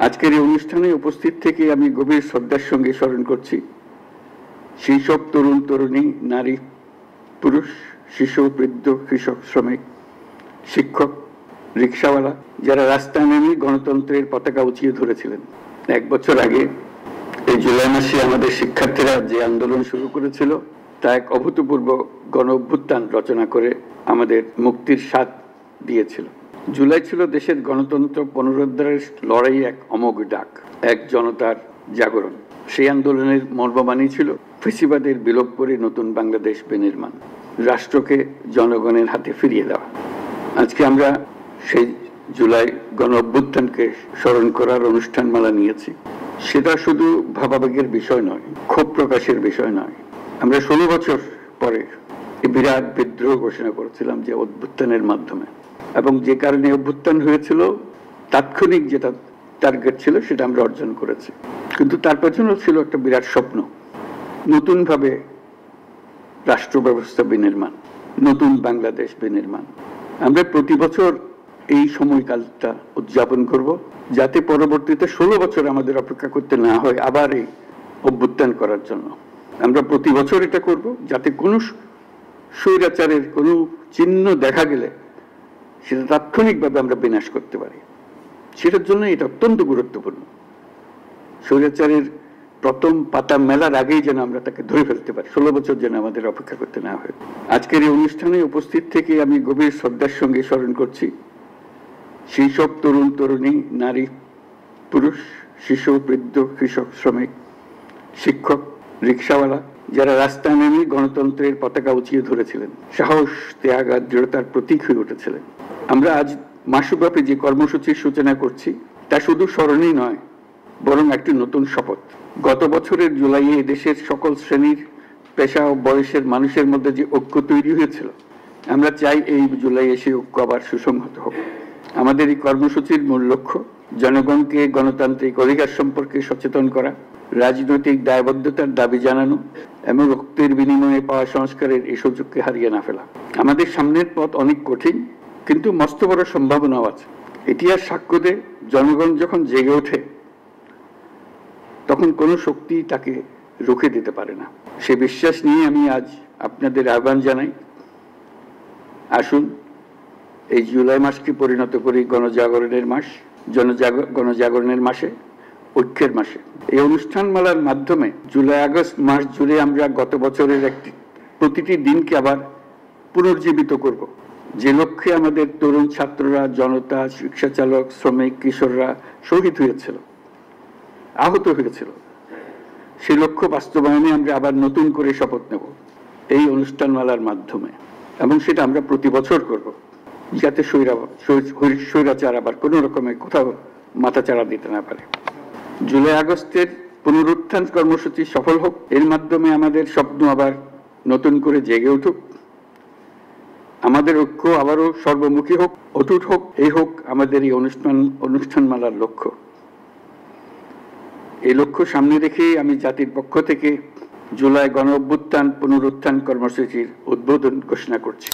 আজকের এই অনুষ্ঠানে উপস্থিত থেকে আমি গভীর শ্রদ্ধার সঙ্গে স্মরণ করছি সেই সব তরুণ তরুণী, নারী, পুরুষ, শিশু, বৃদ্ধ, কৃষক, শ্রমিক, শিক্ষক, রিক্সাওয়ালা যারা রাস্তায় নেমে গণতন্ত্রের পতাকা উঁচিয়ে ধরেছিলেন। 1 বছর আগে এই জুলাই মাসে আমাদের শিক্ষার্থীরা যে আন্দোলন শুরু করেছিল তা এক অভূতপূর্ব গণ অভ্যুত্থান রচনা করে আমাদের মুক্তির স্বাদ দিয়েছিল। জুলাই ছিল দেশের গণতন্ত্র পুনরুদ্ধারের লড়াই, এক অমোঘ ডাক, এক জনতার জাগরণ। সেই আন্দোলনের মর্মবাণী ছিল ফ্যাসিবাদের বিলোপ করে নতুন বাংলাদেশ বিনির্মাণ, রাষ্ট্রকে জনগণের হাতে ফিরিয়ে দেওয়া। আজকে আমরা সেই জুলাই গণ অভ্যুত্থানকে স্মরণ করার অনুষ্ঠানমালা নিয়েছি। সেটা শুধু ভাবাবেগের বিষয় নয়, ক্ষোভ প্রকাশের বিষয় নয়। আমরা 16 বছর পরে এই বিরাট বিদ্রোহ ঘোষণা করেছিলাম যে অভ্যুত্থানের মাধ্যমে, এবং যে কারণে অভ্যুত্থান হয়েছিল তাৎক্ষণিক যেটা টার্গেট ছিল সেটা আমরা অর্জন করেছি। কিন্তু তার পেছনেও ছিল একটা বিরাট স্বপ্ন, নতুনভাবে রাষ্ট্র ব্যবস্থা বিনির্মাণ, নতুন বাংলাদেশ বিনির্মাণ। আমরা প্রতি বছর এই সময়কালটা উদযাপন করব, যাতে পরবর্তীতে 16 বছর আমাদের অপেক্ষা করতে না হয় আবার এই অভ্যুত্থান করার জন্য। আমরা প্রতি বছর এটা করব, যাতে কোনো স্বৈরাচারের কোনো চিহ্ন দেখা গেলে সেটা তাৎক্ষণিকভাবে আমরা বিনাশ করতে পারি। সেটার জন্য এটা অত্যন্ত গুরুত্বপূর্ণ। স্বৈরাচারের প্রথম পাতা মেলার আগেই যেন আমরা তাকে ধরে ফেলতে পারি, 16 বছর যেন আমাদের অপেক্ষা করতে না হয়। আজকের এই অনুষ্ঠানে উপস্থিত থেকে আমি গভীর শ্রদ্ধার সঙ্গে স্মরণ করছি সেই সব তরুণ তরুণী, নারী, পুরুষ, শিশু, বৃদ্ধ, কৃষক, শ্রমিক, শিক্ষক, রিক্সাওয়ালা যারা রাস্তায় নেমে গণতন্ত্রের পতাকা উঁচিয়ে ধরেছিলেন, সাহস, ত্যাগ আর দৃঢ়তার প্রতীক হয়ে উঠেছিলেন। আমরা আজ মাসব্যাপী যে কর্মসূচির সূচনা করছি তা শুধু স্মরণই নয়, বরং একটি নতুন শপথ। গত বছরের জুলাইয়ে দেশের সকল শ্রেণীর, পেশা ও বয়সের মানুষের মধ্যে যে ঐক্য তৈরি হয়েছিল, আমরা চাই এই জুলাইয়ে সেই ঐক্য আবার সুসংহত হোক। আমাদের এই কর্মসূচির মূল লক্ষ্য জনগণকে গণতান্ত্রিক অধিকার সম্পর্কে সচেতন করা, রাজনৈতিক দায়বদ্ধতার দাবি জানানো এবং রক্তের বিনিময়ে পাওয়া সংস্কারের এই সুযোগকে হারিয়ে না ফেলা। আমাদের সামনের পথ অনেক কঠিন, কিন্তু মস্ত বড় সম্ভাবনাও আছে। ইতিহাস সাক্ষ্য দেয়, জনগণ যখন জেগে ওঠে তখন কোনো শক্তি তাকে রুখে দিতে পারে না। সে বিশ্বাস নিয়ে আমি আজ আপনাদের আহ্বান জানাই, আসুন এই জুলাই মাসকে পরিণত করি গণজাগরণের মাস, গণজাগরণের মাসে, ঐক্যের মাসে। এই অনুষ্ঠানমালার মাধ্যমে জুলাই আগস্ট মাস জুড়ে আমরা গত বছরের প্রতিটি দিনকে আবার পুনর্জীবিত করব, যে লক্ষ্যে আমাদের তরুণ ছাত্ররা, জনতা, রিক্সা চালক, শ্রমিক, কিশোররা শহীদ হয়েছিল, আহত হয়েছিল। সেই লক্ষ্য বাস্তবায়নে আমরা আবার নতুন করে শপথ নেব এই অনুষ্ঠানমালার মাধ্যমে, এবং সেটা আমরা প্রতি বছর করব, যাতে স্বৈরাচার আবার কোনো রকমের কোথাও মাথাচাড়া দিতে না পারে। জুলাই আগস্টের পুনরুত্থান কর্মসূচি সফল হোক, এর মাধ্যমে আমাদের স্বপ্ন আবার নতুন করে জেগে উঠুক, আমাদের ঐক্য আবারও সর্বমুখী হোক, অটুট হোক। এই হোক আমাদের এই অনুষ্ঠানমালার লক্ষ্য। এই লক্ষ্য সামনে রেখে আমি জাতির পক্ষ থেকে জুলাই গণ অভ্যুত্থান পুনরুত্থান কর্মসূচির উদ্বোধন ঘোষণা করছি।